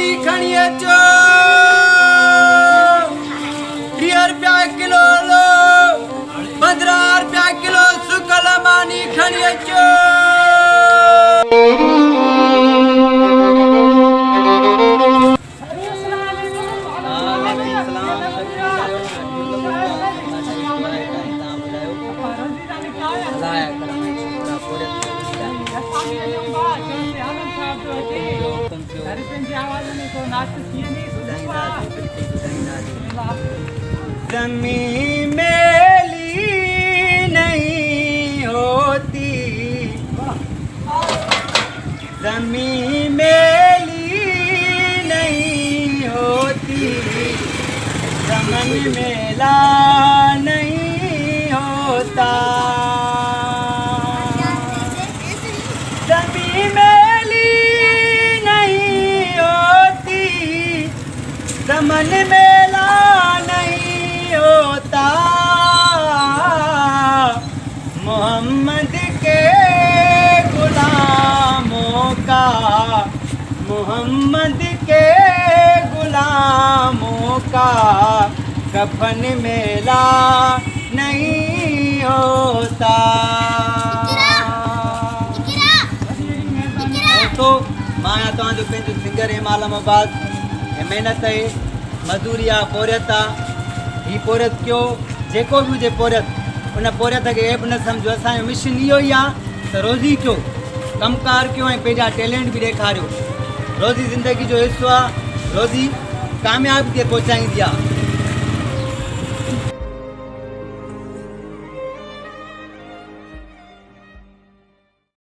मानी खणिए चो 3 रुपया किलो लो 15 रुपया किलो सुकल मानी खणिए चो ज़मीन मेली नहीं होती, ज़मीन मेली नहीं होती, चमन मेला नहीं होता। ज़मीन मेली नहीं होती, चमन मेला नहीं होता। मोहम्मद के गुलामों का, मोहम्मद के गुलामों का कफन मेला नहीं होता। तो माया तो जो पंहिंजो सिंगर है आलमाबाद मेहनत है मजदूरी आहे पोरियत आहे ही पोरियत कयो जेको भी हुजे पोरियत उन पोरियत खे ऐब न सम्झो असांजो मिशन इहो ई आहे त रोज़ी कयो कमकार कयो ऐं पंहिंजा टैलेंट बि ॾेखारियो। रोज़ी ज़िंदगी जो हिसो आहे, रोज़ी कामयाबी ते पहुचाईंदी आहे।